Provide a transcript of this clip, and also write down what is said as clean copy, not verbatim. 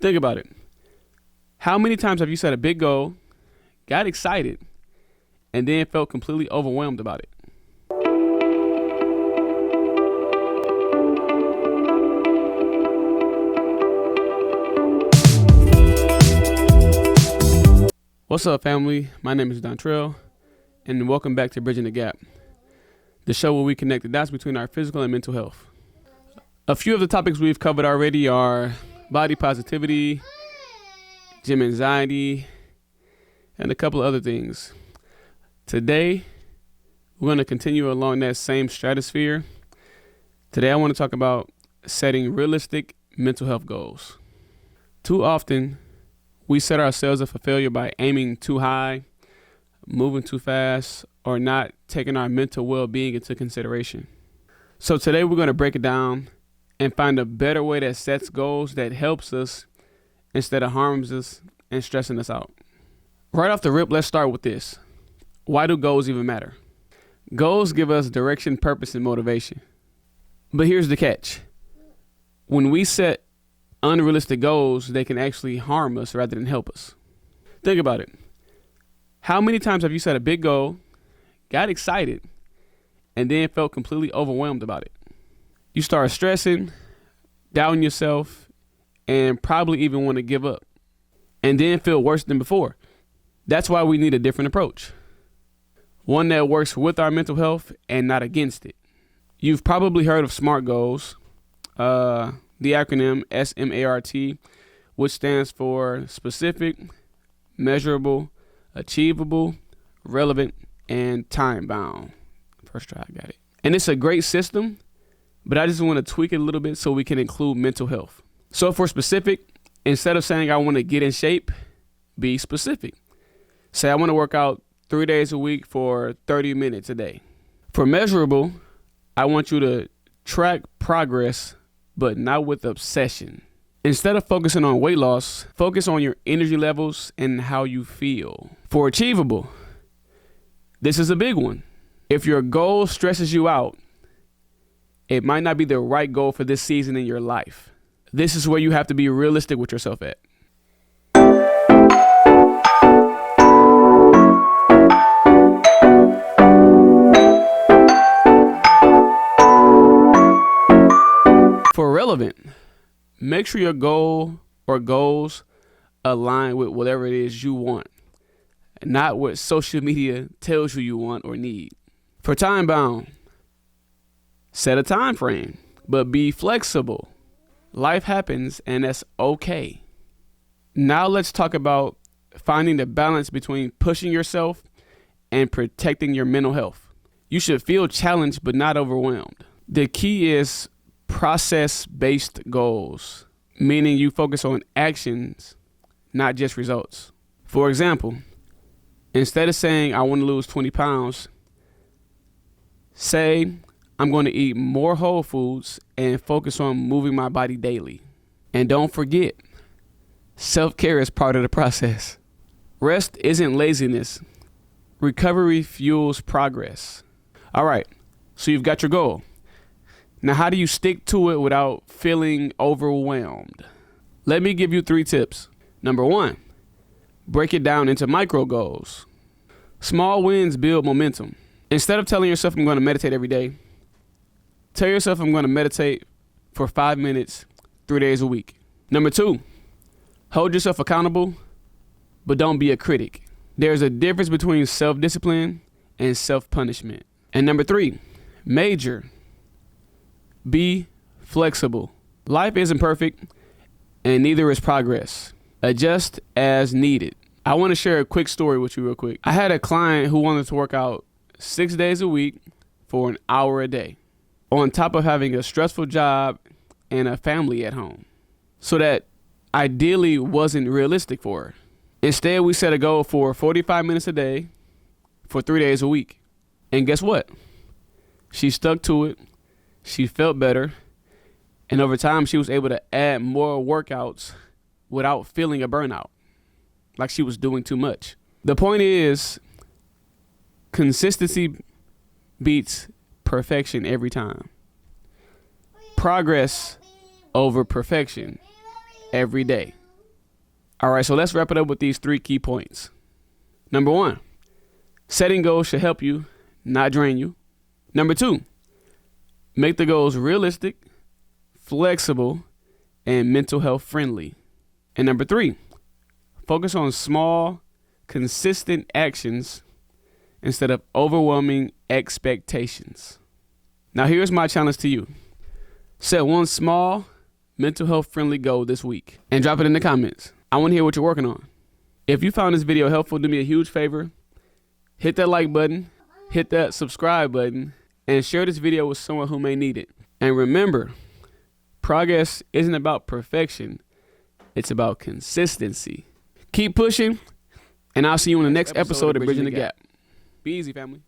Think about it. How many times have you set a big goal, got excited, and then felt completely overwhelmed about it? What's up, family? My name is Dontrell, and welcome back to Bridging the Gap, the show where we connect the dots between our physical and mental health. A few of the topics we've covered already are body positivity, gym anxiety, and a couple of other things. Today, we're going to continue along that same stratosphere. Today, I want to talk about setting realistic mental health goals. Too often, we set ourselves up for failure by aiming too high, moving too fast, or not taking our mental well-being into consideration. So today we're going to break it down and find a better way that sets goals that helps us instead of harms us and stressing us out. Right off the rip, let's start with this. Why do goals even matter? Goals give us direction, purpose, and motivation. But here's the catch. When we set unrealistic goals, they can actually harm us rather than help us. Think about it. How many times have you set a big goal, got excited, and then felt completely overwhelmed about it? You start stressing, doubting yourself, and probably even want to give up, and then feel worse than before. That's why we need a different approach. One that works with our mental health and not against it. You've probably heard of SMART goals. The acronym SMART, which stands for specific, measurable, achievable, relevant, and time-bound. First try, I got it. And it's a great system, but I just want to tweak it a little bit so we can include mental health. So for specific, instead of saying I want to get in shape, be specific. Say I want to work out 3 days a week for 30 minutes a day. For measurable, I want you to track progress, but not with obsession. Instead of focusing on weight loss, focus on your energy levels and how you feel. For achievable, this is a big one. If your goal stresses you out, it might not be the right goal for this season in your life. This is where you have to be realistic with yourself at. For relevant, make sure your goal or goals align with whatever it is you want, not what social media tells you want or need. For time bound, set a time frame, but be flexible. Life happens and that's okay. Now let's talk about finding the balance between pushing yourself and protecting your mental health. You should feel challenged but not overwhelmed. The key is process-based goals, meaning you focus on actions, not just results. For example, instead of saying I want to lose 20 pounds, say I'm going to eat more whole foods and focus on moving my body daily. And don't forget, self-care is part of the process. Rest isn't laziness. Recovery fuels progress. All right, so you've got your goal. Now, how do you stick to it without feeling overwhelmed? Let me give you 3 tips. Number 1, break it down into micro goals. Small wins build momentum. Instead of telling yourself I'm going to meditate every day, tell yourself I'm going to meditate for 5 minutes, 3 days a week. Number 2, hold yourself accountable, but don't be a critic. There's a difference between self-discipline and self-punishment. And number 3, major. Be flexible. Life isn't perfect, and neither is progress. Adjust as needed. I want to share a quick story with you real quick. I had a client who wanted to work out 6 days a week for an hour a day, on top of having a stressful job and a family at home. So that ideally wasn't realistic for her. Instead, we set a goal for 45 minutes a day for 3 days a week. And guess what? She stuck to it. She felt better, and over time she was able to add more workouts without feeling a burnout, like she was doing too much. The point is, consistency beats perfection every time. Progress over perfection every day. All right, so let's wrap it up with these 3 key points. Number 1, setting goals should help you, not drain you. Number 2, make the goals realistic, flexible, and mental health friendly. And number 3, focus on small, consistent actions instead of overwhelming expectations. Now, here's my challenge to you. Set one small, mental health friendly goal this week and drop it in the comments. I want to hear what you're working on. If you found this video helpful, do me a huge favor. Hit that like button, hit that subscribe button, and share this video with someone who may need it. And remember, progress isn't about perfection. It's about consistency. Keep pushing, and I'll see you in the next episode of Bridging the Gap. Be easy, family.